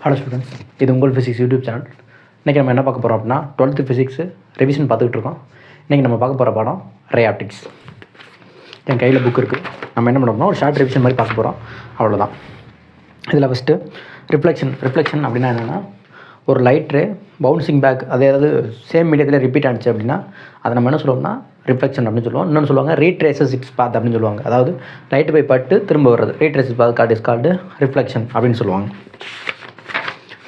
Hello students, இது உங்கள் physics YouTube channel. இன்றைக்கி நம்ம என்ன பார்க்க போகிறோம் அப்படின்னா 12th ஃபிசிக்ஸு ரிவிஷன் பார்த்துக்கிட்டு இருக்கோம். இன்றைக்கி நம்ம பார்க்க போகிற பாடம் ரே ஆப்டிக்ஸ். என் கையில் புக் இருக்குது. நம்ம என்ன பண்ண போகிறோம், ஒரு ஷார்ட் ரிவிஷன் மாதிரி பார்க்க போகிறோம், அவ்வளோதான். இதில் ஃபஸ்ட்டு ரிஃப்ளெக்ஷன் அப்படின்னா என்னென்னா, ஒரு லைட் ரே பவுன்சிங் பேக், அதாவது சேம் மீடியத்தில் ரிப்பீட் ஆனிச்சு அப்படின்னா அதை நம்ம என்ன சொல்லுவோம்னா ரிஃப்ளெக்ஷன் அப்படின்னு சொல்லுவோம். இன்னொன்று சொல்லுவாங்க ரீட்ரேசஸ் இட்ஸ் பாத் அப்படின்னு சொல்லுவாங்க. அதாவது லைட்டு போய் பட்டு திரும்ப வர்றது ரீட்ரேசஸ் பாத் இஸ் கால்டு ரிஃப்ளெக்ஷன் அப்படின்னு சொல்லுவாங்க.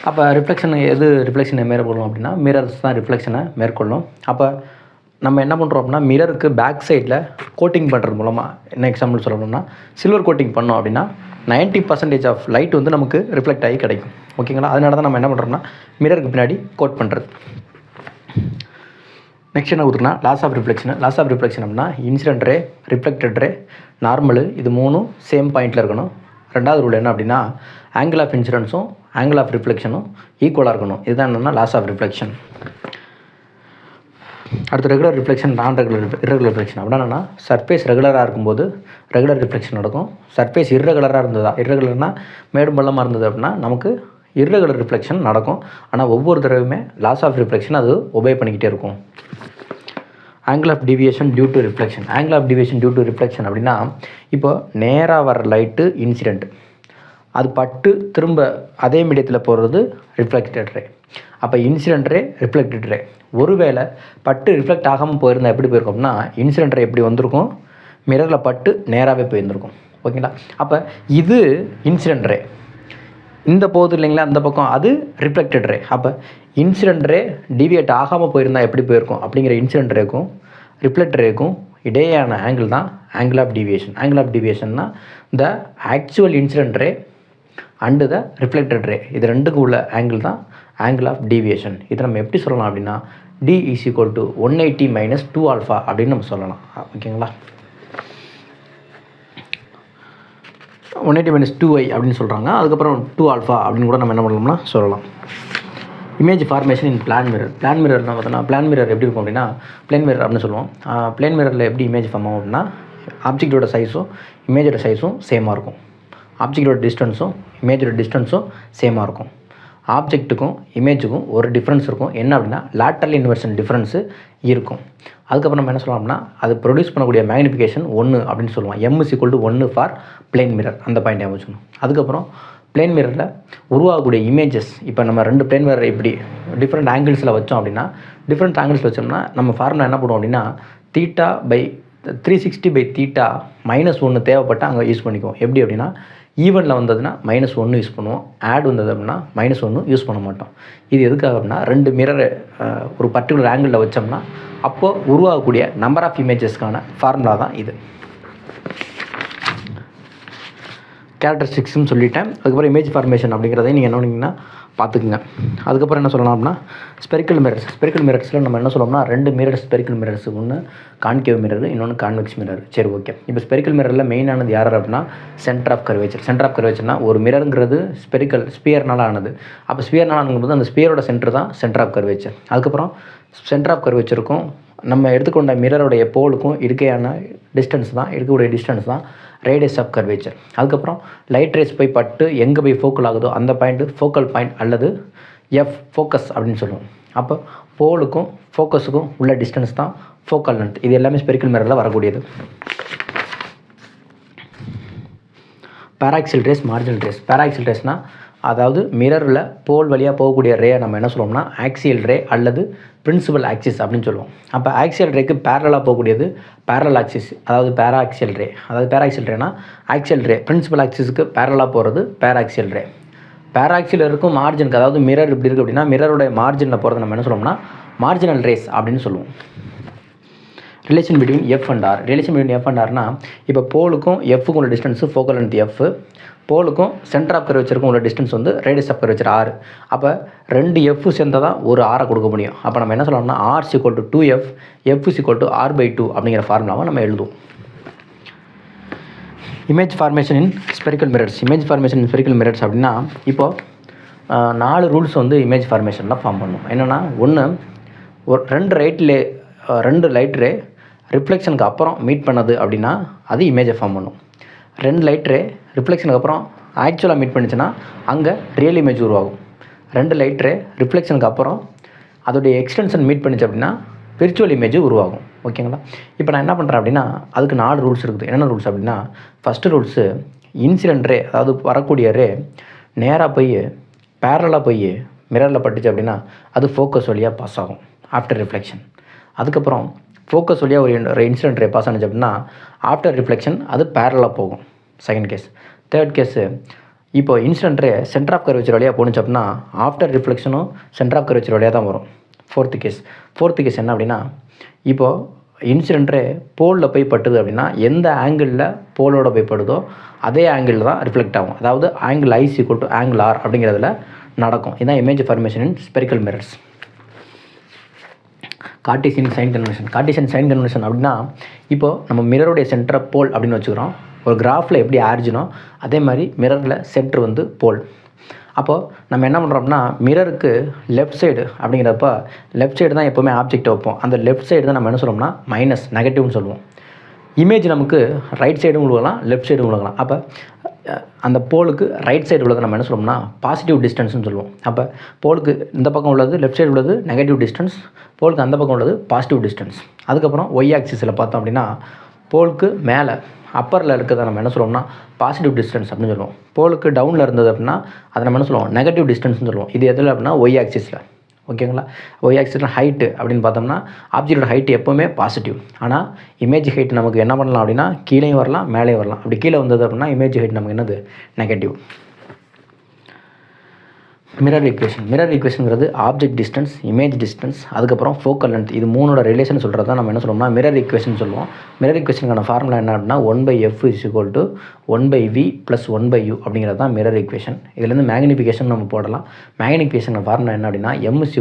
அப்போ ரிஃப்ளெக்ஷனை மேற்கொள்ளும் அப்படின்னா மிரர்ஸ் தான் ரிஃப்ளெக்ஷனை மேற்கொள்ளும். அப்போ நம்ம என்ன பண்ணுறோம் அப்படின்னா, மிரருக்கு பேக் சைடில் கோட்டிங் பண்ணுறது மூலமாக, என்ன எக்ஸாம்பிள் சொல்லணும்னா சில்வர் கோட்டிங் பண்ணோம் அப்படின்னா 90% ஆஃப் லைட் வந்து நமக்கு ரிஃப்ளெக்ட் ஆகி கிடைக்கும். ஓகேங்களா? அதனால தான் நம்ம என்ன பண்ணுறோம்னா மிரருக்கு பின்னாடி கோட் பண்ணுறது. நெக்ஸ்ட் என்ன கொடுத்துருன்னா லாஸ் ஆஃப் ரிஃப்ளெக்ஷன் அப்படின்னா incident ray, reflected ray, normal, இது மூணும் சேம் பாயிண்டில் இருக்கணும். ரெண்டாவது ரூல் என்ன அப்படின்னா ஆங்கிள் ஆஃப் இன்சிடென்ஸும் ஆங்கிள் ஆஃப் ரிஃப்ளெக்ஷனும் ஈக்குவலாக இருக்கணும். இதுதான் என்னென்னா லாஸ் ஆஃப் ரிஃப்ளெக்ஷன். அடுத்து ரெகுலர் ரிஃப்ளெக்ஷன், இரகுலர் ரிஃப்ளெக்ஷன் அப்படின்னா என்னென்னா, சர்ஃபேஸ் ரெகுலராக இருக்கும்போது ரெகுலர் ரிஃப்ளெக்ஷன் நடக்கும். சர்ஃபேஸ் இர்ரெகுலர்னால் மேடும் பள்ளமாக இருந்தது அப்படின்னா நமக்கு இர்ரெகுலர் ரிஃப்ளெக்ஷன் நடக்கும். ஆனால் ஒவ்வொரு தடவையுமே லாஸ் ஆஃப் ரிஃப்ளெக்ஷன் அது ஒபே பண்ணிக்கிட்டே இருக்கும். Angle of deviation due to reflection அப்படின்னா, இப்போ நேராக வர லைட்டு இன்சிடெண்ட், அது பட்டு திரும்ப அதே மீடியத்தில் போகிறது ரிஃப்ளெக்டட் ரே. அப்போ இன்சிடென்ட் ரே, ரிஃப்ளெக்டட் ரே ஒருவேளை பட்டு ரிஃப்ளெக்ட் ஆகாமல் போயிருந்தால் எப்படி போயிருக்கும் அப்படின்னா, இன்சிடென்ட் ரே எப்படி வந்திருக்கும், மிரரில் பட்டு நேராகவே போயிருந்திருக்கும். ஓகேங்களா? அப்போ இது இன்சிடென்ட் ரே, இந்த போகுது இல்லைங்களா அந்த பக்கம், அது ரிஃப்ளெக்டட் ரே. அப்போ இன்சிடென்ட் ரே டிவியேட் ஆகாமல் போயிருந்தால் எப்படி போயிருக்கும் அப்படிங்கிற இன்சிடென்ட் ரேக்கும் ரிஃப்ளெக்டட் ரேக்கும் இடையேயான ஆங்கிள் தான் angle of deviation. Angle of டிவியேஷன்னா the actual incident ray and the reflected ray, இது ரெண்டுக்கும் உள்ள ஆங்கிள் தான் ஆங்கிள் ஆஃப் டிவியேஷன். இதை நம்ம எப்படி சொல்லலாம் அப்படின்னா D = 180 - 2α அப்படின்னு நம்ம சொல்லலாம். ஓகேங்களா? 180 - 2i அப்படின்னு சொல்கிறாங்க. அதுக்கப்புறம் 2α அப்படின்னு கூட நம்ம என்ன பண்ணலாம்னா சொல்லலாம். இமேஜ் ஃபார்மேஷன் இன் பிளான் மிரர் பார்த்தோன்னா, பிளான் மிரர் எப்படி இருக்கும் அப்படின்னா பிளேன் மிரர் அப்படின்னு சொல்லுவோம். பிளேன் மிரரில் எப்படி இமேஜ் ஃபார்ம் ஆகும் அப்படின்னா, ஆப்ஜெக்டோட சைஸும் இமேஜோட சைஸும் சேமாக இருக்கும். ஆப்ஜெக்டோட டிஸ்டன்ஸும் இமேஜோட டிஸ்டன்ஸும் சேமாக இருக்கும். ஆப்ஜெக்ட்டுக்கும் இமேஜுக்கும் ஒரு டிஃப்ரென்ஸ் இருக்கும். என்ன அப்படின்னா லேட்டரல் இன்வெர்ஷன் டிஃப்ரென்ஸு இருக்கும். அதுக்கப்புறம் நம்ம என்ன சொல்லலாம் அப்படின்னா, அது ப்ரொடியூஸ் பண்ணக்கூடிய மேக்னிஃபிகேஷன் 1 அப்படின்னு சொல்லுவோம். M = 1 ஃபார் பிளேன் மிரர், அந்த பாயிண்ட் ஞாபகம் வச்சுக்கணும். அதுக்கப்புறம் பிளேன் மிரரில் உருவாகக்கூடிய இமேஜஸ், இப்போ நம்ம 2 பிளேன் மிரர் இப்படி டிஃப்ரெண்ட் ஆங்கிள்ஸில் வச்சோம் அப்படின்னா, டிஃப்ரெண்ட் ஆங்கிள்ஸில் வச்சோம்னா நம்ம ஃபார்முலா என்ன பண்ணுவோம் அப்படின்னா θ/360/θ -1 தேவைப்பட்டு அங்கே யூஸ் பண்ணிக்குவோம். எப்படி அப்படின்னா, ஈவனில் வந்ததுன்னா -1 யூஸ் பண்ணுவோம், ஆட் வந்தது அப்படின்னா -1 யூஸ் பண்ண மாட்டோம். இது எதுக்காக அப்படின்னா, 2 மிரர் ஒரு பர்டிகுலர் ஆங்கிளில் வச்சோம்னா அப்போது உருவாகக்கூடிய நம்பர் ஆஃப் இமேஜஸ்க்கான ஃபார்முலா தான் இது. கேரக்டரிஸ்டிக்ஸ்னு சொல்லிட்டேன். அதுக்கப்புறம் இமேஜ் ஃபார்மேஷன் அப்படிங்கிறதையும் நீங்கள் என்ன பண்ணிங்கன்னா பார்த்துக்குங்க. அதுக்கப்புறம் என்ன சொல்லலாம் அப்படின்னா ஸ்பெரிக்கல் மிரர்ஸில் நம்ம என்ன சொல்லணும்னா 2 மிரர்ஸ் ஸ்பெரிக்கல் மிரர்ஸ், ஒன்று கான்கேவ் மிரர், இன்னொன்று கான்வெக்ஸ் மிரர். சரி, ஓகே. இப்போ ஸ்பெரிக்கல் மிரரில் மெயினானது யார் அப்படின்னா சென்டர் ஆஃப் கர்வேச்சர்னா ஒரு மிரருங்கிறது ஸ்பியர்னால் ஆனது. அப்போ ஸ்பியர்னால் ஆனது அந்த ஸ்பியரோட சென்டர் தான் சென்டர் ஆஃப் கர்வேச்சர். அதுக்கப்புறம் சென்டர் ஆஃப் கர்வேச்சருக்கும் நம்ம எடுத்துக்கொண்ட மிரருடைய போலுக்கும் இருக்கக்கூடிய டிஸ்டன்ஸ் தான் ரேடியஸ் ஆஃப் கர்வேச்சர். அதுக்கப்புறம் லைட் ரேஸ் போய் பட்டு எங்கே போய் ஃபோக்கல் ஆகுதோ அந்த பாயிண்ட்டு ஃபோக்கல் பாயிண்ட் அல்லது ஃபோக்கஸ் அப்படின்னு சொல்லுவோம். அப்போ போலுக்கும் ஃபோக்கஸுக்கும் உள்ள டிஸ்டன்ஸ் தான் ஃபோக்கல் லென்த். இது எல்லாமே ஸ்பெரிக்கல் மிரரில் வரக்கூடியது. Paraxial rays, marginal rays. Paraxial ரேஸ்னால் அதாவது மிரரில் போல் வழியாக போகக்கூடிய ரே நம்ம என்ன சொல்லுவோம்னா ஆக்சியல் ரே அல்லது பிரின்சிபல் ஆக்சிஸ் அப்படின்னு சொல்லுவோம். அப்போ ஆக்சியல் ரேக்கு பேரலாக போகக்கூடியது பேரல் ஆக்சிஸ், அதாவது பேராக்சியல் ரே. அதாவது பேராக்சியல் ரேனா ஆக்சியல் ரே பிரின்சிபல் ஆக்சிஸுக்கு பேரலாக போகிறது பேராக்சியல் ரே. பேராக்சியல் இருக்கும் மார்ஜினுக்கு, அதாவது மிரர் இப்படி இருக்குது அப்படின்னா மிரருடைய மார்ஜினில் போகிறது நம்ம என்ன சொல்லுவோம்னா மார்ஜினல் ரேஸ் அப்படின்னு சொல்லுவோம். ரிலேஷன் பிட்வீன் எஃப் அண்ட் ஆர்னா, இப்போ போலுக்கும் எஃப்க்கும் உள்ள டிஸ்டன்ஸு ஃபோக்கல் லென்த் எஃப், போலுக்கும் சென்டர் ஆஃப் கர்வேச்சருக்கும் உள்ள டிஸ்டன்ஸ் வந்து ரேடியஸ் ஆஃப் கர்வேச்சர் ஆர். அப்போ 2 எஃப் சேர்ந்தால் தான் ஒரு ஆரை கொடுக்க முடியும். அப்போ நம்ம என்ன சொல்லலாம்னா R = 2f, f = r/2 அப்படிங்கிற ஃபார்முலாவை நம்ம எழுதுவோம். Image formation in spherical mirrors அப்படின்னா, இப்போது 4 ரூல்ஸ் வந்து இமேஜ் ஃபார்மேஷனில் ஃபார்ம் பண்ணும். என்னென்னா, ஒன்று, ஒரு 2 லைட் ரே ரிஃப்ளெக்ஷனுக்கு அப்புறம் மீட் பண்ணது அப்படின்னா அது இமேஜை ஃபார்ம் பண்ணும். 2 லைட் ரே ரிஃப்ளெக்ஷனுக்கு அப்புறம் ஆக்சுவலாக மீட் பண்ணிச்சுன்னா அங்கே ரியல் இமேஜ் உருவாகும். 2 லைட் ரே ரிஃப்ளெக்ஷனுக்கு அப்புறம் அதோடைய எக்ஸ்டென்ஷன் மீட் பண்ணிச்சு அப்படின்னா விர்ச்சுவல் இமேஜ் உருவாகும். ஓகேங்களா? இப்போ நான் என்ன பண்ணுறேன் அப்படின்னா அதுக்கு 4 ரூல்ஸ் இருக்குது. என்னென்ன ரூல்ஸ் அப்படின்னா, ஃபஸ்ட்டு ரூல்ஸு இன்சிடென்ட் ரே, அதாவது வரக்கூடிய ரே நேராக போய் பேரலாக போய் மிரரில் பட்டுச்சு அப்படின்னா அது ஃபோக்கஸ் வழியாக பாஸ் ஆகும் ஆஃப்டர் ரிஃப்ளெக்ஷன். அதுக்கப்புறம் ஃபோக்கஸ் வழியாக ஒரு இன்சிடென்ட் ரே பாஸ் ஆனிச்சு அப்படின்னா ஆஃப்டர் ரிஃப்ளெக்ஷன் அது பேரலாக போகும். Second case. தேர்ட் கேஸு, இப்போ incident ray centre of curvature வழியாக போணுச்சு அப்படின்னா ஆஃப்டர் ரிஃப்ளெக்ஷனும் சென்டர் ஆஃப் கர்வேச்சர் வழியாக தான் வரும். ஃபோர்த்து கேஸ் என்ன அப்படின்னா, இப்போது இன்சிடென்ட் ரே போலில் போய் பட்டுது அப்படின்னா எந்த ஆங்கிளில் போலோட போய் படுதோ அதே ஆங்கிளில் தான் ரிஃப்ளெக்ட் ஆகும். அதாவது ஆங்கிள் I = ஆங்கிள் R அப்படிங்கிறதுல நடக்கும். இதுதான் image formation in spherical mirrors. Cartesian sign convention அப்படின்னா, இப்போது நம்ம மிரருடைய சென்டரை போல் அப்படின்னு வச்சுக்கிறோம். ஒரு கிராஃபில் எப்படி ஆரிஜினோ அதே மாதிரி மிரரில் சென்டர் வந்து போல். அப்போது நம்ம என்ன பண்ணுறோம்னா மிரருக்கு லெஃப்ட் சைடு அப்படிங்கிறப்ப லெஃப்ட் சைடு தான் எப்போவுமே ஆப்ஜெக்ட் வைப்போம். அந்த லெஃப்ட் சைடு தான் நம்ம என்ன சொல்லுவோம்னா மைனஸ், நெகட்டிவ்னு சொல்லுவோம். இமேஜ் நமக்கு ரைட் சைடும் உழுகலாம், லெஃப்ட் சைடும் உழுகலாம். அப்போ அந்த போலுக்கு ரைட் சைடு உள்ளது நம்ம என்ன சொல்லுவோம்னா பாசிட்டிவ் டிஸ்டன்ஸ்னு சொல்லுவோம். அப்போ போலுக்கு இந்த பக்கம் உள்ளது லெஃப்ட் சைடு உள்ளது நெகட்டிவ் டிஸ்டன்ஸ், போலுக்கு அந்த பக்கம் உள்ளது பாசிட்டிவ் டிஸ்டன்ஸ். அதுக்கப்புறம் ஒய் ஆக்சிஸில் பார்த்தோம் அப்படின்னா போலுக்கு மேலே அப்பரில் இருக்கிறத நம்ம என்ன சொல்லுவோம்னா பாசிட்டிவ் டிஸ்டன்ஸ் அப்படின்னு சொல்லுவோம். போலுக்கு டவுனில் இருந்தது அப்படின்னா அதை நம்ம என்ன சொல்லுவோம் நெகட்டிவ் டிஸ்டன்ஸ்னு சொல்லுவோம். இது எதில் அப்படின்னா ஒய் ஆக்சிஸில். ஓகேங்களா? ஒய் ஆக்சிஸில் ஹைட்டு அப்படின்னு பார்த்தோம்னா ஆப்ஜெக்டோட ஹைட்டு எப்போவுமே பாசிட்டிவ். ஆனால் இமேஜ் ஹைட் நமக்கு என்ன பண்ணலாம் அப்படின்னா கீழேயும் வரலாம் மேலேயும் வரலாம். அப்படி கீழே வந்தது அப்படின்னா இமேஜ் ஹைட் நமக்கு என்னது நெகட்டிவ். மிரர் ஈக்குவேஷனுங்கிறது ஆப்ஜெக்ட் டிஸ்டன்ஸ், இமேஜ் டிஸ்டன்ஸ், அதுக்கப்புறம் ஃபோக்கல் லென்த், இது மூணோட ரிலேஷன் சொல்கிறது தான் நம்ம என்ன சொல்லுவோம்னா மிரர் ஈக்குவேஷன் சொல்லுவோம். மிரர் ஈக்குவேஷனுக்கான ஃபார்முலா என்ன அப்படின்னா 1/f = 1/v + 1/u அப்படிங்கிறது தான் மிரர் ஈக்குவேஷன். இதுலேருந்து மேக்னிஃபிகேஷன் நம்ம போடலாம். மேக்னிஃபிகேஷன் ஃபார்முலா என்ன அப்படின்னா m =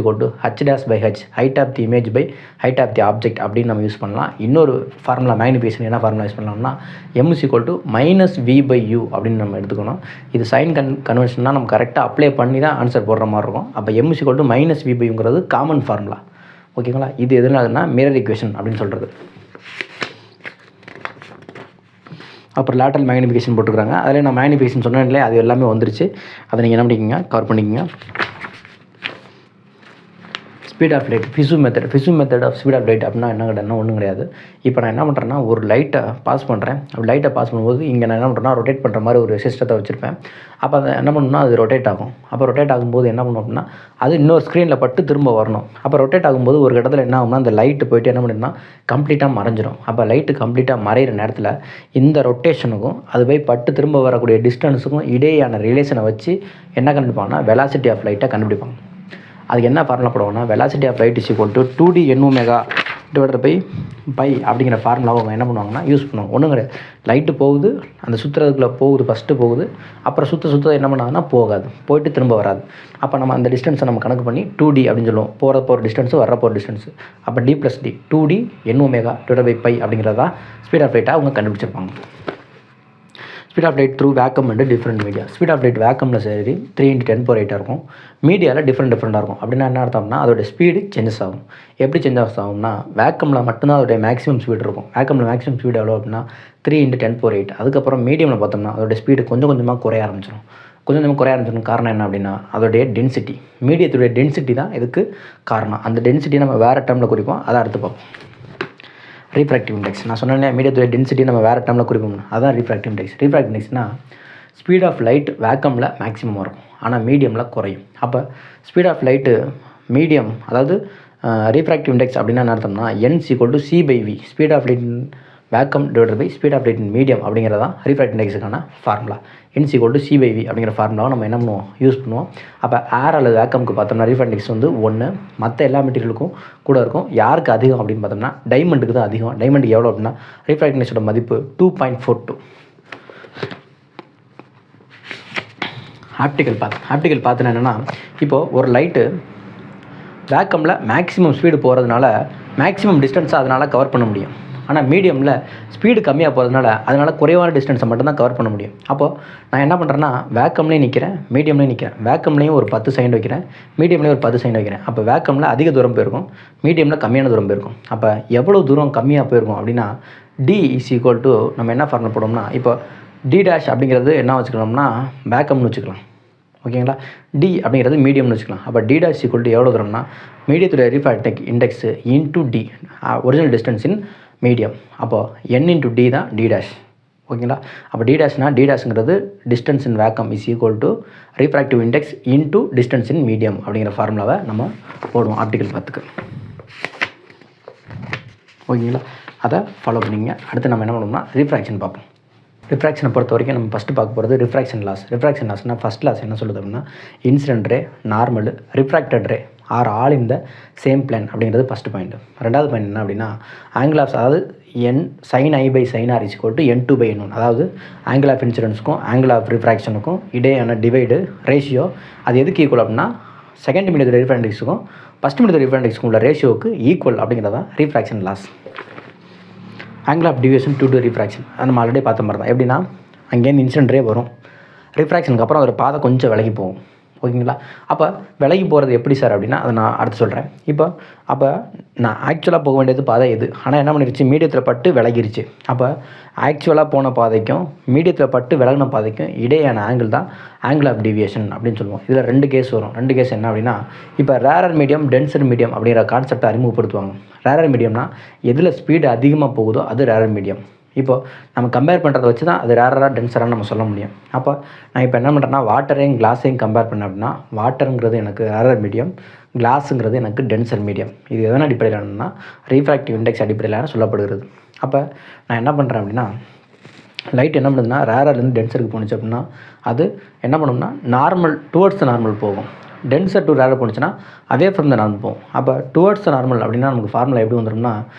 h'/h, height of the image by height of the object அப்படின்னு நம்ம யூஸ் பண்ணலாம். இன்னொரு ஃபார்முலா மேக்னிஃபிகேஷன் என்ன ஃபார்முலா யூஸ் பண்ணலாம்னா m = -v/u அப்படின்னு நம்ம எடுத்துக்கணும். இது சைன் கன்வென்ஷன்னா நம்ம கரெக்டாக அப்ளை பண்ணி தான் ஆன்சர் போடுற மாதிரி இருக்கும். அப்போ m = -v/uங்கிறது காமன் ஃபார்முலா. ஓகேங்களா? இது எதுனாலன்னா மிரர் ஈக்குவேஷன் அப்படின்னு சொல்கிறது. அப்புறம் லேட்டரல் மேக்னிஃபிகேஷன் போட்டுக்கிறாங்க. அதில் நான் மேக்னிஃபிகேஷன் சொன்னேன் இல்லையா, அது எல்லாமே வந்துருச்சு. அதை நீங்கள் என்ன பண்ணிக்கோங்க, கவர் பண்ணிக்கோங்க. Speed of light, Fizeau method of speed of light அப்படின்னா என்ன கிடையாதுன்னா ஒன்றும் கிடையாது. இப்போ நான் என்ன பண்ணுறேன்னா ஒரு லைட்டை பாஸ் பண்ணுறேன். அப்படி லைட்டை பாஸ் பண்ணும்போது இங்கே நான் என்ன பண்ணுறேன்னா ரொட்டேட் பண்ணுற மாதிரி ஒரு சிஸ்டத்தை வச்சுருப்பேன். அப்போ அதை என்ன பண்ணணும்னா அது ரொட்டேட் ஆகும். அப்போ ரொட்டேட் ஆகும்போது என்ன பண்ணணும் அப்படின்னா அது இன்னொரு ஸ்க்ரீனில் பட்டு திரும்ப வரணும். அப்போ ரொட்டேட் ஆகும்போது ஒரு இடத்துல என்ன ஆகும்னா அந்த லைட்டு போய்ட்டு என்ன பண்ணுன்னா கம்ப்ளீட்டாக மறைஞ்சிடும். அப்போ லைட்டு கம்ப்ளீட்டாக மறைகிற நேரத்தில் இந்த ரொட்டேஷனுக்கும் அது போய் பட்டு திரும்ப வரக்கூடிய டிஸ்டன்ஸுக்கும் இடையேயான ரிலேஷனை வச்சு என்ன கண்டுபிடிப்பாங்கன்னா வெலாசிட்டி ஆஃப் லைட்டை கண்டுபிடிப்பாங்க. அதுக்கு என்ன ஃபார்முலா போடுவோம்னா velocity of light = 2d n/π அப்படிங்கிற ஃபார்முலாவை அவங்க என்ன பண்ணுவாங்கன்னா யூஸ் பண்ணுவாங்க. ஒன்றும் கிடையாது, லைட்டு போகுது, அந்த சுற்றுறதுக்குள்ளே போகுது, ஃபஸ்ட்டு போகுது, அப்புறம் சுற்ற என்ன பண்ணாங்கன்னா போகாது, போயிட்டு திரும்ப வராது. அப்போ நம்ம அந்த டிஸ்டன்ஸை நம்ம கணக்கு பண்ணி 2d அப்படின்னு சொல்லுவோம். போகிற டிஸ்டன்ஸு வர்ற டிஸ்டன்ஸு. அப்போ d+d 2d n/π அப்படிங்கிறதா ஸ்பீட் ஆஃப் லைட்டாக அவங்க கண்டுபிடிச்சிருப்பாங்க. Speed of light through vacuum and different media. Speed of light வேக்கமில் சரி 3×10⁸ இருக்கும். மீடியாவில் டிஃப்ரெண்ட்டாக இருக்கும். அப்படின்னா என்ன அர்த்தம்னா அதோட ஸ்பீடு சேஞ்சஸ் ஆகும். எப்படி சேஞ்சஸ் ஆகும்னா வேக்கமில் மட்டும்தான் அதோடைய மேக்ஸிமம் ஸ்பீடு இருக்கும். வேக்கமில் மேக்ஸிமம் ஸ்பீடு எவ்வளோ அப்படின்னா 3×10⁸. அதுக்கப்புறம் மீடியமில் பார்த்தோம்னா அதோட ஸ்பீடு கொஞ்சம் கொஞ்சமாக குறைய ஆரம்பிச்சிடும். காரணம் என்ன அப்படின்னா அதோடைய டென்சிட்டி, மீடியத்துடைய டென்சிட்டி தான் இதுக்கு காரணம். அந்த டென்சிட்டியை நம்ம வேறு டேர்மில் குறிப்போம், அதை அடுத்து பார்ப்போம். ரீஃப்ராக்டிவ் இண்டெக்ஸ் நான் சொன்னேன், மீடியத்துடைய டென்சிட்டி நம்ம வேறு டேர்மில் குறிப்போம், அதான் ரீஃப்ராக்டிவ் இண்டெக்ஸ்னால் ஸ்பீட் ஆஃப் லைட் வேக்கமில் மேக்ஸிமம் இருக்கும், ஆனால் மீடியமில் குறையும். அப்போ ஸ்பீட் ஆஃப் லைட்டு மீடியம், அதாவது ரீஃப்ராக்டிவ் இண்டெக்ஸ் அப்படின்னா என்ன அர்த்தம்னா n = c/v, speed of light vacuum divided by speed of light medium அப்படிங்கிறதா ரீஃப்ராக்டிவ் இண்டெக்ஸுக்கான ஃபார்முலா. n = c/v அப்படிங்கிற ஃபார்முலாவை நம்ம என்ன யூஸ் பண்ணுவோம். அப்போ ஏர் அல்லது வேக்கமுக்கு பார்த்தோம்னா ரீஃப்ராக்டிவ் இண்டெக்ஸ் வந்து 1, மற்ற எல்லா மெட்டீரியலுக்கும் கூட இருக்கும். யாருக்கு அதிகம் அப்படின்னு பார்த்தோம்னா டைமண்டுக்கு தான் அதிகம். டைமண்டுக்கு எவ்வளோ அப்படின்னா ரீஃப்ராக்டிவ் இண்டெக்ஸோட மதிப்பு 2.42. ஆப்டிக்கல் பார்த்துனா என்னென்னா இப்போது ஒரு லைட்டு வேக்கமில் மேக்ஸிமம் ஸ்பீடு போகிறதுனால மேக்ஸிமம் டிஸ்டன்ஸை அதனால் கவர் பண்ண முடியும். ஆனால் மீடியமில் ஸ்பீடு கம்மியாக போகிறதுனால அதனால் குறைவான டிஸ்டன்ஸை மட்டும்தான் கவர் பண்ண முடியும். அப்போது நான் என்ன பண்ணுறேன்னா வேக்கம்லேயும் நிற்கிறேன், மீடியம்லேயும் நிற்கிறேன். வேக்கம்லேயும் ஒரு 10 செகண்ட் வைக்கிறேன், மீடியம்லேயும் ஒரு 10 செகண்ட் வைக்கிறேன். அப்போ வேக்கமில் அதிக தூரம் போயிருக்கும், மீடியமில் கம்மியான தூரம் போயிருக்கும். அப்போ எவ்வளோ தூரம் கம்மியாக போயிருக்கும் அப்படின்னா d = நம்ம என்ன ஃபார்முலா போடுவோம்னா இப்போ d' அப்படிங்கிறது என்ன வச்சுக்கலாம்னா வேக்கம்னு வச்சுக்கலாம். ஓகேங்களா. டி அப்படிங்கிறது மீடியம்னு வச்சுக்கலாம். அப்போ டி டேஷ் ஈக்குவல் டு எவ்வளோ தூரம்னா மீடியத்துடைய refractive index into D, original distance in medium. அப்போது என் இன்டூ டி தான் டி டேஷ். ஓகேங்களா. அப்போ டி டேஷ்னா டி டேஷ்ங்கிறது distance in vacuum is equal to refractive index into distance in medium அப்படிங்கிற ஃபார்முலாவை நம்ம போடுவோம் ஆப்டிக்கல் பாத்துக்கு. ஓகேங்களா. அதை ஃபாலோ பண்ணிங்க. அடுத்து நம்ம என்ன பண்ணோம்னா ரீஃப்ராக்ஷன் பார்ப்போம். ரிஃப்ராக்ஷனை பொறுத்த வரைக்கும் நம்ம ஃபஸ்ட்டு பார்க்க போகிறது ரிஃப்ராக்ஷன் லாஸ். ரிஃப்ராக்ஷன் லாஸ்னால் ஃபஸ்ட் லாஸ் என்ன சொல்லுது அப்படின்னா incident ray, normal, refracted ray are all in the same plane அப்படிங்கிறது ஃபஸ்ட்டு பாயிண்ட். ரெண்டாவது பாயிண்ட் என்ன அப்படின்னா ஆங்கிள் ஆஃப், அதாவது என் sin i by sin r is equal to n2 by n1. அதாவது ஆங்கிள் ஆஃப் இன்சிடென்ஸுக்கும் ஆங்கிள் ஆஃப் ரிஃப்ராக்ஷனுக்கும் இடையான டிவைடு ரேஷியோ அது எதுக்கு ஈக்குவல் அப்படின்னா செகண்ட் மீடியத்தில் ரிஃப்ராக்டிக்ஸுக்கும் ஃபஸ்ட் மீடியத்தில் ரிஃப்ராக்டிக்ஸுக்கும் உள்ள ரேஷியோவுக்கு ஈக்குவல் அப்படிங்கிறதான் refraction laws. Angle of deviation due to refraction அது நம்ம ஆல்ரெடி பார்த்த மாதிரி தான். எப்படின்னா அங்கேருந்து இன்சிடென்ட் ரே வரும், ரிஃப்ராக்ஷனுக்கு அப்புறம் ஒரு பாதை கொஞ்சம் விலகி போகும். ஓகேங்களா. அப்போ விலகி போகிறது எப்படி சார் அப்படின்னா அதை நான் அடுத்து சொல்கிறேன். அப்போ நான் ஆக்சுவலாக போக வேண்டியது பாதை எது, ஆனால் என்ன பண்ணிருச்சு மீடியத்தில் பட்டு விலகிருச்சு. அப்போ ஆக்சுவலாக போன பாதைக்கும் மீடியத்தில் பட்டு விலகின பாதைக்கும் இடையான ஆங்கிள் தான் ஆங்கிள் ஆஃப் டிவியேஷன் அப்படின்னு சொல்லுவோம். இதில் 2 கேஸ் வரும். 2 கேஸ் என்ன அப்படின்னா இப்போ ரேரர் மீடியம், டென்சர் மீடியம் அப்படிங்கிற கான்செப்டை அறிமுகப்படுத்துவாங்க. ரேரர் மீடியம்னா எதில் ஸ்பீடு அதிகமாக போகுதோ அது ரேரர் மீடியம். இப்போது நம்ம கம்பேர் பண்ணுறத வச்சு தான் அது ரேரராக டென்சராக நம்ம சொல்ல முடியும். அப்போ நான் இப்போ என்ன பண்ணுறேன்னா வாட்டரையும் கிளாஸையும் கம்பேர் பண்ணேன் அப்படின்னா வாட்டருங்கிறது எனக்கு ரேரர் மீடியம், கிளாஸுங்கிறது எனக்கு டென்சர் மீடியம். இது எதன் அடிப்படையிலானா ரீஃப்ராக்டிவ் இண்டெக்ஸ் அடிப்படையிலான சொல்லப்படுகிறது. அப்போ நான் என்ன பண்ணுறேன் அப்படின்னா லைட் என்ன பண்ணுதுன்னா ரேரர்லேருந்து டென்சருக்கு போணுச்சு அப்படின்னா அது என்ன பண்ணோம்னா நார்மல் டுவர்ட்ஸ் த நார்மல் போகும். டென்சர் டு ரேரர் போணுச்சுன்னா அவே ஃப்ரம் த நார்மல் போகும். அப்போ டுவர்ட்ஸ் த நார்மல் அப்படின்னா நமக்கு ஃபார்முலா எப்படி வந்துடும்னா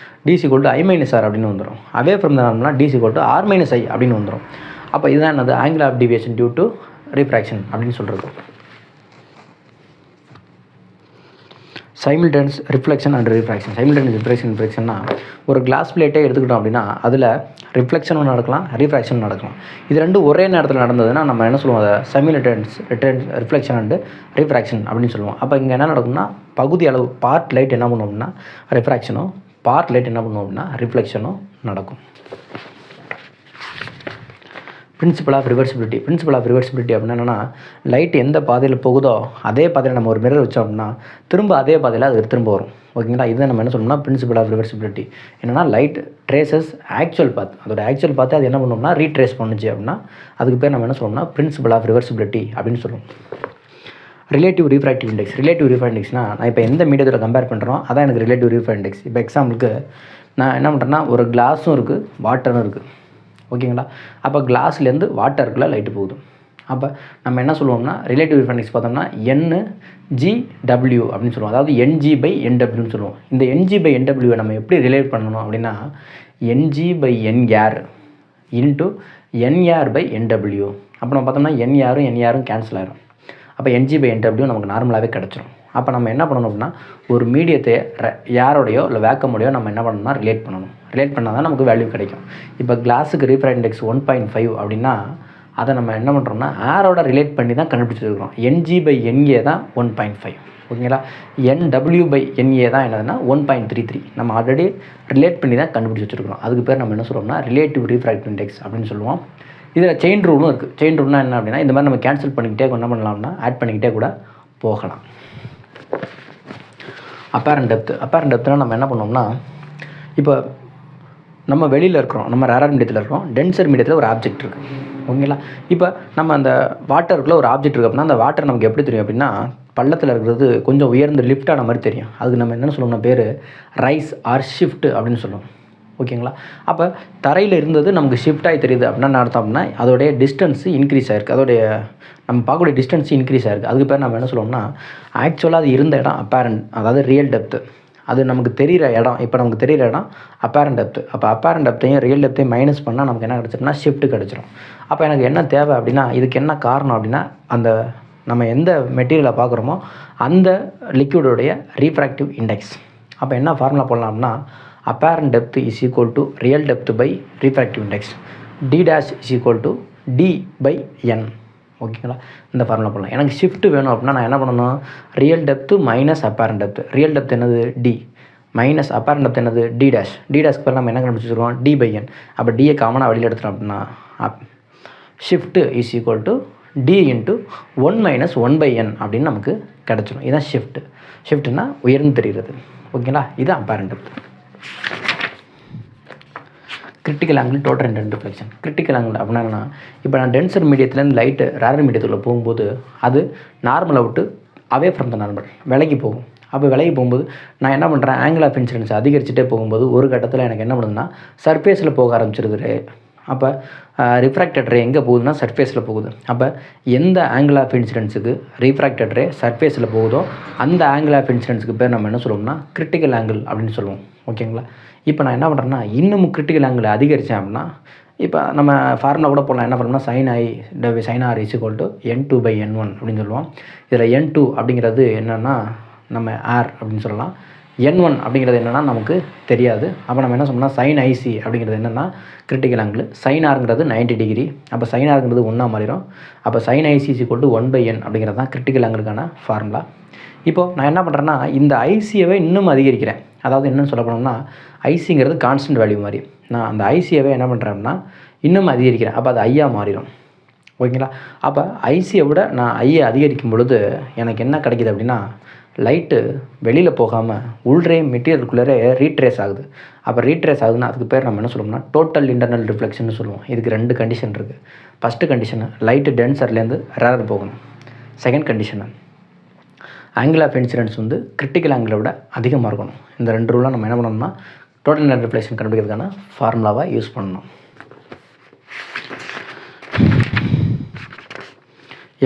டிசி ஈக்குவல் டு I-R அப்படின்னு வந்துடும். அவே ஃப்ரம் த நார்மல்னா டிசி ஈக்குவல் டு R-I அப்படின்னு வந்துடும். அப்போ இதுதான் என்னது angle of deviation due to refraction அப்படின்னு சொல்கிறது. Simultaneous reflection and refraction. Simultaneous ரிஃப்ளெக்ஷன்னா ஒரு கிளாஸ் பிளேட்டே எடுத்துக்கிட்டோம் அப்படின்னா அதில் ரிஃப்ளெக்ஷனும் நடக்கலாம், ரீஃப்ராக்ஷனும் நடக்கலாம். இது ரெண்டும் ஒரே நேரத்தில் நடந்ததுன்னா நம்ம என்ன சொல்லுவோம், அதை சைமில்டேனியஸ் ரிஃப்ளெக்ஷன் அண்டு ரீஃப்ராக்ஷன் அப்படின்னு சொல்லுவோம். அப்போ இங்கே என்ன நடக்கும்னா பகுதி அளவு பார்ட் லைட் என்ன பண்ணுவோம் அப்படின்னா ரிஃப்ராக்ஷனும், பார்ட் லைட் என்ன பண்ணுவோம் அப்படின்னா ரிஃப்ளெக்ஷனும் நடக்கும். Principle of reversibility. Principle of reversibility அப்படின்னா என்னென்னா லைட் எந்த பாதையில் போகுதோ அதே பாதையில் நம்ம ஒரு மிரர் வச்சோம் அப்படின்னா திரும்ப அதே பாதையில் அது திரும்ப வரும். ஓகேங்களா. இதுதான் நம்ம என்ன சொல்லணும்னா பிரின்சிபல் ஆஃப் ரிவர்சிபிலிட்டி. என்னென்னா லைட் ட்ரேசஸ் ஆக்சுவல் பாத், அதோட ஆக்சுவல் பார்த்து அது என்ன பண்ணோம்னா ரீட்ரேஸ் பண்ணுச்சு அப்படின்னா அதுக்கு பேர் நம்ம என்ன சொல்லணும்னா பிரின்சிபல் ஆஃப் ரிவர்சிபிலிட்டி அப்படின்னு சொல்லுவோம். Relative refractive index. Relative refractive இண்டெக்ஸ்னால் நான் இப்போ எந்த மீடியத்தில் கம்பேர் பண்ணுறோம் அதான் எனக்கு ரிலேட்டிவ் ரீஃப்ராக்டிவ் இண்டெக்ஸ். இப்போ எக்ஸாம்பிளுக்கு நான் என்ன பண்ணுறேன்னா ஒரு கிளாஸும் இருக்குது, வாட்டரும் இருக்குது. ஓகேங்களா. அப்போ கிளாஸ்லேருந்து வாட்டருக்குள்ளே லைட்டு போகுது. அப்போ நம்ம என்ன சொல்லுவோம்னா ரிலேட்டிவ் ரீஃப்ராக்டிவ் பார்த்தோம்னா NGW அப்படின்னு சொல்லுவோம். அதாவது NG/NWன்னு சொல்லுவோம். இந்த NG/NW நம்ம எப்படி ரிலேட் பண்ணணும் அப்படின்னா NG/NR இன்ட்டு NR/NW. அப்போ நம்ம பார்த்தோம்னா NRம் கேன்சல் ஆகிரும். அப்போ NG/NW நமக்கு நார்மலாகவே கிடச்சிரும். அப்போ நம்ம என்ன பண்ணணும் அப்படின்னா ஒரு மீடியத்தை யாரோடையோ இல்லை வேக்கமோடையோ நம்ம என்ன பண்ணணும்னா ரிலேட் பண்ணணும். ரிலேட் பண்ணால் தான் நமக்கு வேல்யூ கிடைக்கும். இப்போ கிளாஸுக்கு ரீஃப்ராக்டிவ் இண்டெக்ஸ் 1.5 அப்படின்னா அதை நம்ம என்ன பண்ணுறோம்னா ஏரோட ரிலேட் பண்ணி தான் கண்டுபிடிச்சிருக்கிறோம். NG/NA தான் 1.5. ஓகேங்களா. NW/NA தான் என்னதுன்னா 1.33. நம்ம ஆல்ரெடி ரிலேட் பண்ணி தான் கண்டுபிடிச்சி வச்சுருக்கிறோம். அதுக்கு பேர் நம்ம என்ன சொல்கிறோம்னா ரிலேட்டிவ் ரீஃப்ராக்டிவ் இண்டெக்ஸ் அப்படின்னு சொல்லுவோம். இதில் செயின் ரூலும் இருக்குது. செயின் ரூல்னால் என்ன அப்படின்னா இந்த மாதிரி நம்ம கேன்சல் பண்ணிக்கிட்டே என்ன பண்ணலாம்னா ஆட் பண்ணிக்கிட்டே கூட போகலாம். Apparent depth. அப்பேரண்ட் டெப்த்னால் நம்ம என்ன பண்ணோம்னா இப்போ நம்ம வெளியில் இருக்கிறோம், நம்ம ரேரர் மீடியத்தில் இருக்கிறோம், டென்சர் மீடியத்தில் ஒரு ஆப்ஜெக்ட் இருக்குது. ஓகேங்களா. இப்போ நம்ம அந்த வாட்டருக்குள்ளே ஒரு ஆப்ஜெக்ட் இருக்குது அப்படின்னா அந்த வாட்டர் நமக்கு எப்படி தெரியும் அப்படின்னா பள்ளத்தில் இருக்கிறது கொஞ்சம் உயர்ந்து லிஃப்டான மாதிரி தெரியும். அதுக்கு நம்ம என்ன சொல்லணும்னா பேர் ரைஸ் ஆர் ஷிஃப்ட் அப்படின்னு சொல்லுவோம். ஓகேங்களா. அப்போ தரையில் இருந்தது நமக்கு ஷிஃப்ட் ஆகி தெரியுது அப்படின்னா அர்த்தம் அப்படின்னா அதோடைய டிஸ்டன்ஸு இன்க்ரீஸ் ஆகிருக்கு, அதோடைய நம்ம பார்க்கக்கூடிய டிஸ்டன்ஸு இன்க்ரீஸ் ஆகிருக்கு. அதுக்கு பேர் நம்ம என்ன சொல்லுவோம்னா ஆக்சுவலாக அது இருந்த இடம் அப்பேரண்ட், அதாவது ரியல் டெப்த்து. அது நமக்கு தெரிகிற இடம், இப்போ நமக்கு தெரிகிற இடம் அப்பேரண்ட் டெப்த்து. அப்போ அப்பேரண்ட் டெப்த்தையும் ரியல் டெப்த்தையும் மைனஸ் பண்ணால் நமக்கு என்ன கிடச்சிரும்னா ஷிஃப்ட் கிடச்சிரும். அப்போ எனக்கு என்ன தேவை அப்படின்னா இதுக்கு என்ன காரணம் அப்படின்னா அந்த நம்ம எந்த மெட்டீரியலை பார்க்குறோமோ அந்த லிக்விடோடைய ரீஃப்ராக்டிவ் இண்டெக்ஸ். அப்போ என்ன formula போடலாம்னா apparent depth is equal to real depth by refractive index. D dash is equal to D/N. ஓகேங்களா. இந்த ஃபார்முலா போடலாம். எனக்கு ஷிஃப்ட் வேணும் அப்படின்னா நான் என்ன பண்ணணும் real depth minus apparent depth. Real depth என்னது D மைனஸ் அப்பேரண்ட் டெப்த் என்னது D dash. D dash பேர் நம்ம என்ன கண்டுபிடிச்சிருக்கோம் D/N. அப்போ டியை காமனாக வெளியில் எடுத்துட்டோம் அப்படின்னா shift is equal to t into 1 - 1/n அப்படின்னு நமக்கு கிடச்சிடும். இதுதான் ஷிஃப்ட்னா உயர்ந்து தெரிகிறது. ஓகேங்களா, இது apparent depth. Critical angle total internal reflection. Critical angle அப்படின்னா என்னன்னா, இப்போ நான் டென்சர் மீடியத்துலேருந்து லைட்டு ரேர் மீடியத்துக்குள்ளே போகும்போது அது நார்மலை விட்டு அவே ஃப்ரம் த நார்மல் விலகி போகும். அப்போ விலகி போகும்போது நான் என்ன பண்ணுறேன், ஆங்கிள் ஆஃப் இன்சிடென்ஸ் அதிகரிச்சுட்டே போகும்போது ஒரு கட்டத்தில் எனக்கு என்ன பண்ணுதுன்னா சர்ஃபேஸில் போக ஆரம்பிச்சிருது. அப்போ ரிஃப்ராக்டட் ரே எங்கே போகுதுன்னா சர்ஃபேஸில் போகுது. அப்போ எந்த ஆங்கிள் ஆஃப் இன்சிடென்ஸுக்கு ரிஃப்ராக்டட் ரே சர்ஃபேஸில் போகுதோ அந்த ஆங்கிள் ஆஃப் இன்சிடென்ஸுக்கு பேர் நம்ம என்ன சொல்லுவோம்னா கிரிட்டிக்கல் ஆங்கிள் அப்படின்னு சொல்லுவோம். ஓகேங்களா, இப்போ நான் என்ன பண்ணுறேன்னா இன்னும் கிரிட்டிக்கல் ஆங்கிள் அதிகரித்தேன் அப்படின்னா, இப்போ நம்ம ஃபார்முலா கூட போடலாம். என்ன பண்ணோம்னா sin r = n2/n1 அப்படின்னு சொல்லுவோம். இதில் n2 அப்படிங்கிறது என்னென்னா நம்ம r அப்படின்னு சொல்லலாம். n1 அப்படிங்கிறது என்னென்னா நமக்கு தெரியாது. அப்போ நம்ம என்ன சொன்னோம்னா sin IC அப்படிங்கிறது என்னென்னா கிரிட்டிக்கல் ஆங்கிள். sin rங்கிறது 90 degree. அப்போ sin rங்கிறது 1 மாறிடும். அப்போ sin IC = 1/n அப்படிங்கிறது தான் கிரிட்டிக்கல் ஆங்கிளுக்கான ஃபார்முலா. இப்போது நான் என்ன பண்ணுறேன்னா இந்த ஐசியவே இன்னும் அதிகரிக்கிறேன். அதாவது என்னென்னு சொல்ல போனோம்னா ஐசிங்கிறது கான்ஸ்டன்ட் வேல்யூ மாதிரி. நான் அந்த ஐசியவே என்ன பண்ணுறேன்னா இன்னும் அதிகரிக்கிறேன். அப்போ அது ஐயா மாறிடும். ஓகேங்களா, அப்போ ஐசியை விட நான் ஐயை அதிகரிக்கும் பொழுது எனக்கு என்ன கிடைக்கிது அப்படின்னா லைட்டு வெளியில் போகாமல் உள்ரே மெட்டீரியலுக்குள்ளே ரீட்ரேஸ் ஆகுது. அப்போ ரீட்ரேஸ் ஆகுதுன்னா அதுக்கு பேர் நம்ம என்ன சொல்லுவோம்னா டோட்டல் இன்டர்னல் ரிஃப்ளெக்ஷன் சொல்லுவோம். இதுக்கு 2 கண்டிஷன் இருக்குது. ஃபஸ்ட்டு கண்டிஷனு லைட்டு டென்சர்லேருந்து ரேர் போகணும். Second condition angle of incidence வந்து கிரிட்டிக்கல் ஆங்கிளை விட அதிகமாக இருக்கணும். இந்த 2 ரூலாக நம்ம என்ன பண்ணணும்னா டோட்டல் இன்டர்னல் ரிஃப்ளெக்ஷன் கண்டுபிடிக்கிறதுக்கான ஃபார்முலாவாக யூஸ் பண்ணணும்.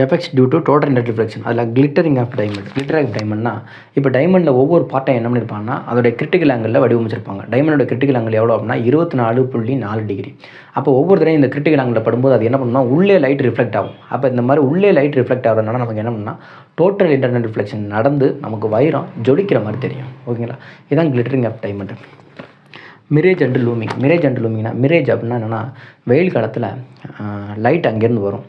Effects due to total internal reflection. அதில் கிளிட்டரிங் ஆஃப் டைமண்ட்னா இப்போ டைமண்டில் ஒவ்வொரு பார்ட்டையும் என்ன பண்ணியிருப்பாங்கன்னா அதோடைய கிரிட்டிக்கல் ஆங்கிளில் வடிவமைச்சிருப்பாங்க. டைமண்டோட கிரிட்டிக்கல் ஆங்கிள் எவ்வளோ அப்படின்னா 24.4 டிகிரி. அப்போ ஒவ்வொரு தடையும் இந்த கிரிட்டிக்கல் ஆங்கிளில் படும்போது அது என்ன பண்ணுன்னா உள்ளே லைட் ரிஃப்ளெக்ட் ஆகும். அப்போ இந்த மாதிரி உள்ளே லைட் ரிஃப்ளெக்ட் ஆகிறதுனால நமக்கு என்ன பண்ணால் டோட்டல் இன்டர்னல் ரிஃப்ளெக்ஷன் நடந்து நமக்கு வைரம் ஜொலிக்கிற மாதிரி தெரியும். ஓகேங்களா, இதுதான் glittering of diamond. Mirage and லூமிங்னா மிரேஜ் அப்படின்னா என்னென்னா வெயில் காலத்தில் லைட் அங்கேருந்து வரும்.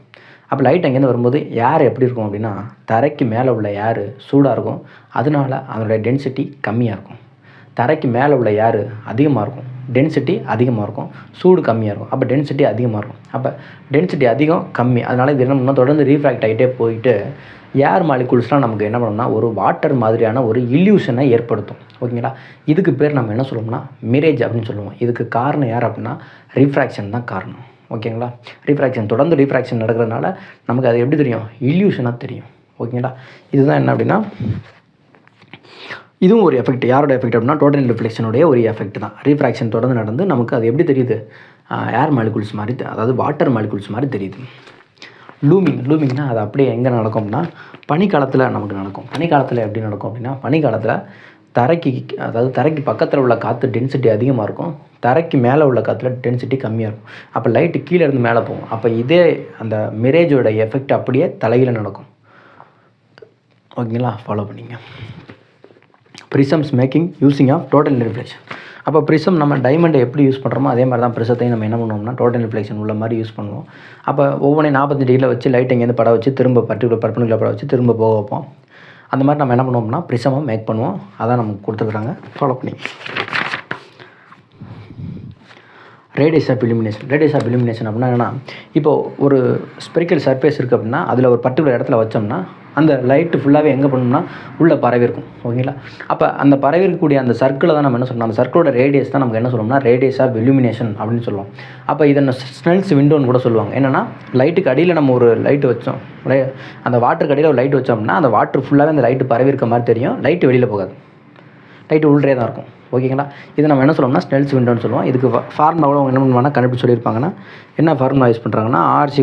அப்போ லைட் அங்கேருந்து வரும்போது ஏர் எப்படி இருக்கும் அப்படின்னா தரைக்கு மேலே உள்ள ஏர் சூடாக இருக்கும். அதனால அதனுடைய டென்சிட்டி கம்மியாக இருக்கும். தரைக்கு மேலே உள்ள ஏர் அதிகமாக இருக்கும், டென்சிட்டி அதிகமாக இருக்கும். சூடு கம்மியாக இருக்கும், அப்போ டென்சிட்டி அதிகமாக இருக்கும். அப்போ டென்சிட்டி அதிகம் கம்மி, அதனால் இது என்ன பண்ணால் தொடர்ந்து ரீஃப்ராக்ட் ஆகிட்டே போயிட்டு ஏர் மாலிகூல்ஸ்லாம் நமக்கு என்ன பண்ணணும்னா ஒரு வாட்டர் மாதிரியான ஒரு இல்யூஷனை ஏற்படுத்தும். ஓகேங்களா, இதுக்கு பேர் நம்ம என்ன சொல்லுவோம்னா மிரேஜ் அப்படின்னு சொல்லுவோம். இதுக்கு காரணம் யார் அப்படின்னா ரீஃப்ராக்ஷன் தான் காரணம். ஓகேங்களா, ரீஃப்ராக்ஷன் தொடர்ந்து ரீஃப்ராக்ஷன் நடக்கிறதுனால நமக்கு அது எப்படி தெரியும், இல்யூஷனாக தெரியும். ஓகேங்களா, இதுதான் என்ன அப்படின்னா இதுவும் ஒரு எஃபெக்ட். யாரோட எஃபெக்ட் அப்படின்னா டோட்டல் ரிஃப்ளெக்ஷனுடைய ஒரு எஃபெக்ட் தான். ரீஃப்ராக்ஷன் தொடர்ந்து நடந்து நமக்கு அது எப்படி தெரியுது, ஏர் மாலிகூல்ஸ் மாதிரி, அதாவது வாட்டர் மாலிகூல்ஸ் மாதிரி தெரியுது. லூமிங்னா அது அப்படியே எங்கே நடக்கும் அப்படின்னா பனிக்காலத்தில் நமக்கு நடக்கும். பனிக்காலத்தில் எப்படி நடக்கும் அப்படின்னா பனிக்காலத்தில் தரைக்கு பக்கத்தில் உள்ள காற்று டென்சிட்டி அதிகமாக இருக்கும், தரைக்கு மேலே உள்ள காற்றுல டென்சிட்டி கம்மியாக இருக்கும். அப்போ லைட்டு கீழே இருந்து மேலே போகும். அப்போ இதே அந்த மிரேஜோட எஃபெக்ட் அப்படியே தலையில் நடக்கும். ஓகேங்களா, ஃபாலோ பண்ணிங்க. Prisms making using of total reflection. அப்போ ப்ரிசம் நம்ம டைமண்டை எப்படி யூஸ் பண்ணுறோமோ அதே மாதிரி தான் ப்ரிசத்தையும் நம்ம என்ன பண்ணுவோம்னா டோட்டல் ரிஃப்ளெக்ஷன் உள்ள மாதிரி யூஸ் பண்ணுவோம். அப்போ ஒவ்வொன்றையும் 45 டிகிரியில் வச்சு லைட் எங்கேருந்து படம் வச்சு திரும்ப பர்பெண்டிகுலர் படம் வச்சு திரும்ப போக வைப்போம். அந்த மாதிரி நம்ம என்ன பண்ணுவோம்னா ப்ரிசமை மேக் பண்ணுவோம். அதான் நமக்கு கொடுத்துருக்குறாங்க, ஃபாலோ பண்ணி. ரேடியஸ் ஆஃப் இலுமினேஷன் அப்படின்னா என்னென்னா இப்போது ஒரு ஸ்பெரிக்கல் சர்ஃபேஸ் இருக்குது அப்படின்னா அதில் ஒரு பர்டிகுலர் இடத்துல வச்சோம்னா அந்த லைட்டு ஃபுல்லாகவே எங்கே பண்ணணும்னா உள்ளே பரவி இருக்கும். ஓகேங்களா, அப்போ அந்த பரவி இருக்கக்கூடிய அந்த சர்க்கிளை தான் நம்ம என்ன சொல்லணும், அந்த சர்க்கிளோட ரேடியஸ் தான் நமக்கு என்ன சொல்லணும்னா ரேடியஸ் ஆஃப் இலுமினேஷன் அப்படின்னு சொல்லுவோம். அப்போ இதை ஸ்னெல்ஸ் விண்டோன்னு கூட சொல்லுவாங்க. என்னென்னா லைட்டுக்கு அடியில் நம்ம ஒரு லைட்டு வச்சோம், அந்த வாட்டருக்கு அடியில் ஒரு லைட் வச்சோம்னா அந்த வாட்டர் ஃபுல்லாகவே அந்த லைட்டு பரவி இருக்க மாதிரி தெரியும், லைட்டு வெளியில் போகாது, லைட்டு உள்ளே தான் இருக்கும். ஓகேங்களா, இது நம்ம என்ன சொல்லுவோம்னா ஸ்னெல்ஸ் விண்டோன்னு சொல்லுவோம். இதுக்கு ஃபார்முலாவில் அவங்க என்ன பண்ணுவாங்கன்னா கண்டுபிடிச்சு சொல்லியிருப்பாங்கன்னா என்ன ஃபார்முலா யூஸ் பண்ணுறாங்கன்னா R =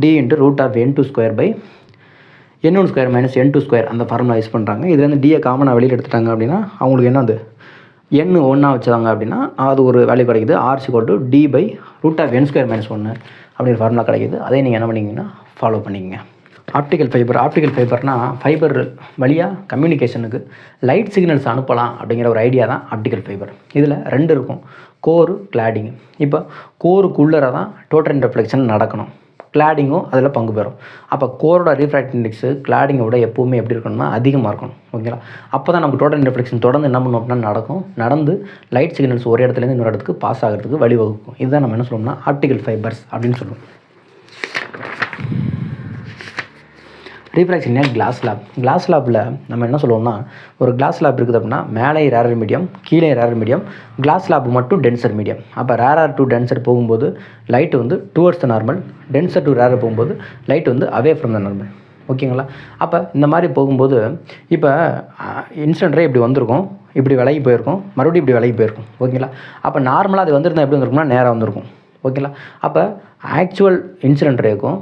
D × √n²/n1² - n2² அந்த ஃபார்முலா யூஸ் பண்ணுறாங்க. இது வந்து டியை காமனாக வெளியில் எடுத்துட்டாங்க அப்படின்னா அவங்களுக்கு என்ன, அது n 1 வச்சாங்க அப்படின்னா அது ஒரு வேல்யூ கிடைக்குது. R = D / √n² - 1 அப்படிங்கிற ஃபார்முலா கிடைக்குது. அதே நீங்கள் என்ன பண்ணிங்கன்னா ஃபாலோ பண்ணிக்கங்க. ஆப்டிக்கல் ஃபைபர்னால் ஃபைபர் வழியாக கம்யூனிகேஷனுக்கு லைட் சிக்னல்ஸ் அனுப்பலாம் அப்படிங்கிற ஒரு ஐடியா தான் ஆப்டிக்கல் ஃபைபர். இதில் 2 இருக்கும், கோரு, கிளாடிங். இப்போ கோருக்குள்ளே தான் டோட்டல் ரிஃப்ளெக்ஷன் நடக்கணும், கிளாடிங்கும் அதில் பங்கு பெறும். அப்போ கோரோட ரீஃப்ராக்டிவ் இண்டெக்ஸு கிளாடிங்கை விட எப்போவுமே எப்படி இருக்கணும்னா அதிகமாக இருக்கணும். ஓகேங்களா, அப்போ தான் நமக்கு டோட்டல் ரிஃப்ளெக்ஷன் தொடர்ந்து என்ன பண்ணணும் அப்படின்னா நடந்து லைட் சிக்னல்ஸ் ஒரு இடத்துலேருந்து இன்னொரு இடத்துக்கு பாஸ் ஆகிறதுக்கு வழிவகுக்கும். இதுதான் நம்ம என்ன சொல்லுவோம்னா ஆப்டிக்கல் ஃபைபர்ஸ் அப்படின்னு சொல்லுவோம். ரீஃப்ராக்ஷன் ஏன் கிளாஸ் லேப்பில் நம்ம என்ன சொல்லுவோம்னா, ஒரு கிளாஸ் லேப் இருக்குது அப்படின்னா மேலே ரேரர் மீடியம், கீழே ரேரர் மீடியம், கிளாஸ் லேப் மட்டும் டென்சர் மீடியம். அப்போ ரேரர் டு டென்சர் போகும்போது லைட்டு வந்து towards the normal, tensor to rarer போகும்போது லைட் வந்து அவே ஃப்ரம் த நார்மல். ஓகேங்களா? அப்போ இந்த மாதிரி போகும்போது இப்போ இன்சிடென்ட் ரே இப்படி வந்திருக்கும், இப்படி விலகி போயிருக்கும், மறுபடியும் இப்படி விலகி போயிருக்கும். ஓகேங்களா? அப்போ நார்மலாக அது வந்திருந்தால் எப்படி வந்திருக்கும்னா நேராக வந்திருக்கும். ஓகேங்களா? அப்போ ஆக்சுவல் இன்சிடென்ட் ரேக்கும்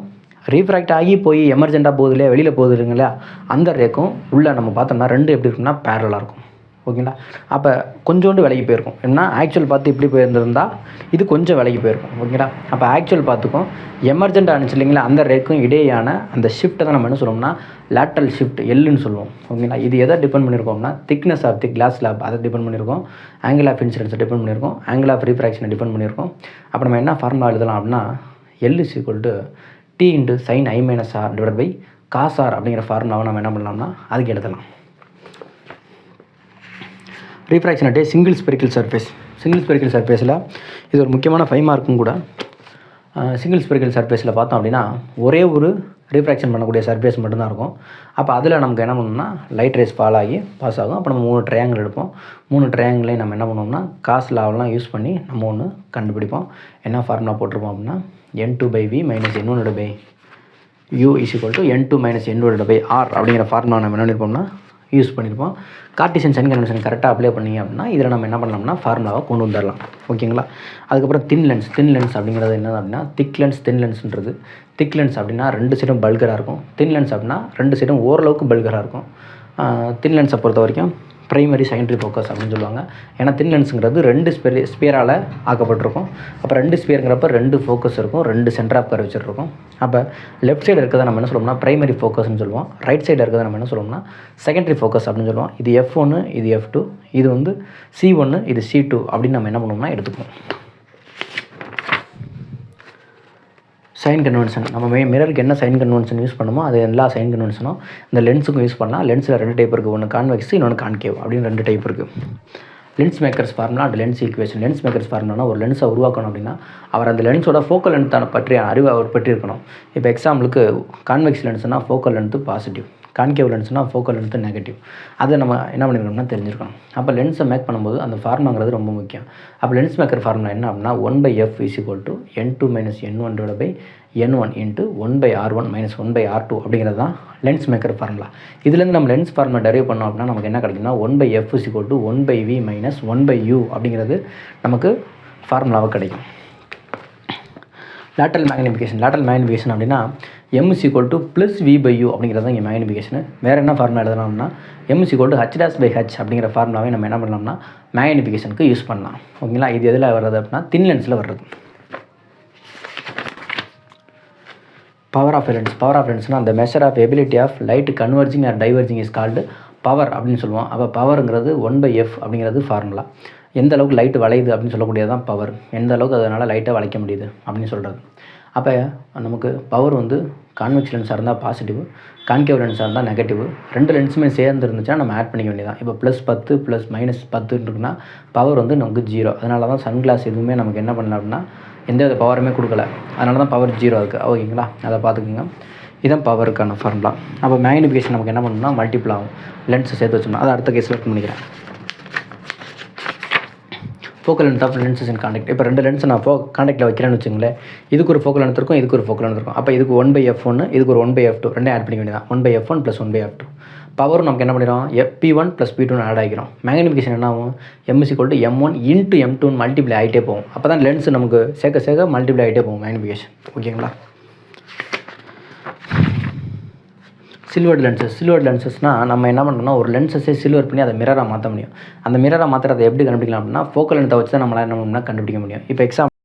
ரீஃப்ராக்ட் ஆகி போய் எமர்ஜென்ட்டாக போகுது இல்லையா, வெளியில் போகுது இல்லைங்களா, அந்த ரேக்கும் உள்ளே நம்ம பார்த்தோம்னா ரெண்டு எப்படி இருக்குன்னா பேரலாக இருக்கும். ஓகேங்களா? அப்போ கொஞ்சோண்டு விலகி போயிருக்கும். ஏன்னா ஆக்சுவல் பார்த்து இப்படி போயிருந்திருந்தால் இது கொஞ்சம் விலகி போயிருக்கும். ஓகேங்களா? அப்போ ஆக்சுவல் பார்த்துக்கும் எமர்ஜென்ட் ஆனிச்சு இல்லைங்களா, அந்த ரேக்கும் இடையான அந்த ஷிஃப்ட்டை தான் நம்ம என்ன சொல்லுவோம்னா லேட்ரல் ஷிஃப்ட் எல்லுன்னு சொல்லுவோம். ஓகேங்களா? இது எதை டிபெண்ட் பண்ணியிருக்கோம்னா thickness of the glass slab அதை டிபெண்ட் பண்ணியிருக்கோம், ஆங்கிள் ஆஃப் இன்சிடென்ஸை டிபெண்ட் பண்ணியிருக்கோம், ஆங்கிள் ஆஃப் ரீஃப்ராக்ஷனை டிபெண்ட் பண்ணியிருக்கோம். அப்போ நம்ம என்ன ஃபார்முலா எழுதலாம் அப்படின்னா L = T × sin I - R / cos R அப்படிங்கிற ஃபார்முலாவை நம்ம என்ன பண்ணலாம்னா அதுக்கு எழுதலாம். ரீஃப்ராக்ஷன் அட் சிங்கிள் ஸ்பெரிக்கல் சர்ஃபேஸில் இது ஒரு முக்கியமான 5 மார்க்கும் கூட. சிங்கிள் ஸ்பெரிக்கல் சர்ஃபேஸில் பார்த்தோம் அப்படின்னா ஒரே ஒரு ரீஃப்ராக்ஷன் பண்ணக்கூடிய சர்ஃபேஸ் மட்டும்தான் இருக்கும். அப்போ அதில் நமக்கு என்ன பண்ணணும்னா லைட் ரேஸ் ஃபால் ஆகி பாஸ் ஆகும். அப்போ நம்ம 3 ட்ரையாங்கிள் எடுப்போம். 3 ட்ரையாங்கிளையும் நம்ம என்ன பண்ணுவோம்னா காஸ் லாவெல்லாம் யூஸ் பண்ணி நம்ம ஒன்று கண்டுபிடிப்போம். என்ன ஃபார்முலா போட்டிருப்போம் அப்படின்னா N2/V - N1/U = N2 - N1/R அப்படிங்கிற ஃபார்முலா நம்ம என்ன பண்ணியிருப்போம்னா யூஸ் பண்ணியிருப்போம். கார்ட்டீசியன் சைன் கன்வென்ஷன் கரெக்டாக அப்ளை பண்ணிங்க அப்படின்னா இதில் நம்ம என்ன பண்ணலாம்னா ஃபார்முலாவை கொண்டு வந்துடலாம். ஓகேங்களா? அதுக்கப்புறம் தின் லென்ஸ் அப்படிங்கிறது என்ன அப்படின்னா திக் லென்ஸ்ன்றது திக் லென்ஸ் அப்படின்னா 2 சைடும் பல்கராக இருக்கும். தின் லென்ஸ் அப்படின்னா 2 சைடும் ஓரளவுக்கு பல்கராக இருக்கும். தின் லென்ஸை பொறுத்த வரைக்கும் ப்ரைமரி செகண்டரி ஃபோக்கஸ் அப்படின்னு சொல்லுவாங்க. ஏன்னா தின் லென்ஸுங்கிறது 2 ஸ்பியரால் ஆக்கப்பட்டிருக்கும். அப்போ 2 ஸ்பியருங்கிறப்ப 2 ஃபோக்கஸ் இருக்கும், 2 சென்டர் ஆஃப் கர்வேச்சர் இருக்கும். அப்போ லெஃப்ட் சைடு இருக்கிறத நம்ம என்ன சொல்லுவோம்னா ப்ரைமரி ஃபோக்கஸ்ன்னு சொல்லுவோம், ரைட் சைடு இருக்கிறத நம்ம என்ன சொல்லுவோம்னா செகண்டரி ஃபோக்கஸ் அப்படின்னு சொல்லுவோம். இது F1, இது F2, இது வந்து C1, இது C2 அப்படின்னு நம்ம என்ன பண்ணுவோம்னா எடுத்துக்குவோம். சைன் கன்வென்ஷன் நம்ம மிரருக்கு என்ன சைன் கன்வென்ஷன் யூஸ் பண்ணுமோ அது எல்லா சைன் கன்வென்ஷனும் இந்த லென்ஸுக்கும் யூஸ் பண்ணலாம். லென்ஸில் 2 டைப் இருக்குது, ஒன்று கான்வெக்ஸ், இன்னொன்று கான்கேவ் அப்படின்னு 2 டைப் இருக்குது. Lens makers formula and lens equation. Lens makers ஃபார்முலானா ஒரு லென்ஸை உருவாக்கணும் அப்படின்னா அவர் அந்த லென்ஸோட ஃபோக்கல் லென்த் பற்றிய அறிவு அவர் பெற்றிருக்கணும். இப்போ எக்ஸாம்பிளுக்கு கான்வெக்ஸ் லென்ஸ்னால் ஃபோக்கல் லென்த்து பாசிட்டிவ், கான்கேவ் லென்ஸ்னால் ஃபோக்கல் லென்த்து நெகட்டிவ். அதை நம்ம என்ன பண்ணியிருக்கோம்னா தெரிஞ்சிருக்கணும். அப்போ லென்ஸை மேக் பண்ணும்போது அந்த ஃபார்முலாங்கிறது ரொம்ப முக்கியம். அப்போ லென்ஸ் மேக்கர் ஃபார்முலா என்ன அப்படின்னா 1/F = N2 - N1/N1 × 1/R1 - 1/R2 அப்படிங்கிறது தான் லென்ஸ் மேக்கர் ஃபார்முலா. இதுலேருந்து நம்ம லென்ஸ் ஃபார்முலா டெரைவ் பண்ணோம் அப்படின்னா நமக்கு என்ன கிடைக்கும்னா 1/F = 1/V - 1/U அப்படிங்கிறது நமக்கு ஃபார்முலாவாக கிடைக்கும். லேட்டரல் மேக்னிஃபிகேஷன் அப்படின்னா M = +V/U அப்படிங்கிறது தான் இங்கே மேக்னிஃபிகேஷனு. வேறு என்ன ஃபார்முலா எழுதலாம்னா M = H'/H அப்படிங்கிற ஃபார்முலாவை நம்ம என்ன பண்ணலாம்னா மேக்னிஃபிகேஷனுக்கு யூஸ் பண்ணலாம். ஓகேங்களா? இது எதில் வர்றது அப்படின்னா தின் லென்ஸில் வர்றது. பவர் ஆஃப் லென்ஸ்னால் அந்த measure of ability of light converging or diverging is called power அப்படின்னு சொல்லுவோம். அப்போ பவருங்கிறது 1/F அப்படிங்கிறது ஃபார்முலா. எந்த அளவுக்கு லைட்டு வளையுது அப்படின்னு சொல்லக்கூடியது தான் பவர். எந்த அளவுக்கு அதனால் லைட்டை வளைக்க முடியுது அப்படின்னு சொல்கிறது. அப்போ நமக்கு பவர் வந்து கான்வெக்ஸ் லென்ஸாக இருந்தால் பாசிட்டிவ், கான்கேவ் லென்ஸாக இருந்தால் நெகட்டிவ். 2 லென்ஸுமே சேர்ந்து இருந்துச்சுன்னா நம்ம ஆட் பண்ணிக்க வேண்டியதான். இப்போ +10 + -10 இருக்குன்னா பவர் வந்து நமக்கு 0. அதனால தான் சன்கிளாஸ் எதுவுமே நமக்கு என்ன பண்ணல அப்படின்னா எந்த வித பவருமே கொடுக்கல. அதனால தான் பவர் 0 இருக்குது. ஓகேங்களா? அதை பார்த்துக்குங்க. இதுதான் பவருக்கான ஃபார்முலா. அப்போ மேக்னிஃபிகேஷன் நமக்கு என்ன பண்ணணும்னா மல்டிபிள் ஆகும். லென்ஸை சேர்த்து வச்சோம்னா அதை அடுத்த கேஸில் பண்ணிக்கிறேன். Focal length of lenses in contact. இப்போ 2 லென்ஸ் நான் கான்டாக்டில் வைக்கிறேன்னு வச்சுங்களேன். இதுக்கு ஒரு ஃபோக்கல் லென்த் இருக்கும், இதுக்கு ஒரு ஃபோக்கல் லென்த் இருக்கும். அப்போ இதுக்கு 1/F1, இதுக்கு ஒரு 1/F2 2 ஆட் பண்ணிக்க வேண்டியதான். 1/F1 + 1/F2. பவரும் நமக்கு என்ன பண்ணிடும் P1 + P2 ஆட் ஆகிக்கிறோம். மேக்னிஃபிகேஷன் என்ன ஆகும் M = M1 × M2 மல்டிப்ளை ஆகிட்டே போகும். அப்போ தான் லென்ஸ் நமக்கு சேர்க்க மல்டிப்ளை ஆகிட்டே போகும் மேக்னிஃபிகேஷன். ஓகேங்களா? சில்வர்டு லென்சஸ்னால் நம்ம என்ன பண்ணோம்னா ஒரு லென்ஸஸே சில்வர் பண்ணி அதை மிரராக மாற்ற முடியும். அந்த மிரராக மாற்றுறதை எப்படி கண்டுபிடிக்கலாம் அப்படின்னா ஃபோக்கல் லென்த்தை வச்சு தான் நம்மளால் என்ன பண்ணணும்னா கண்டுபிடிக்க முடியும். இப்போ எக்ஸாம்பிள்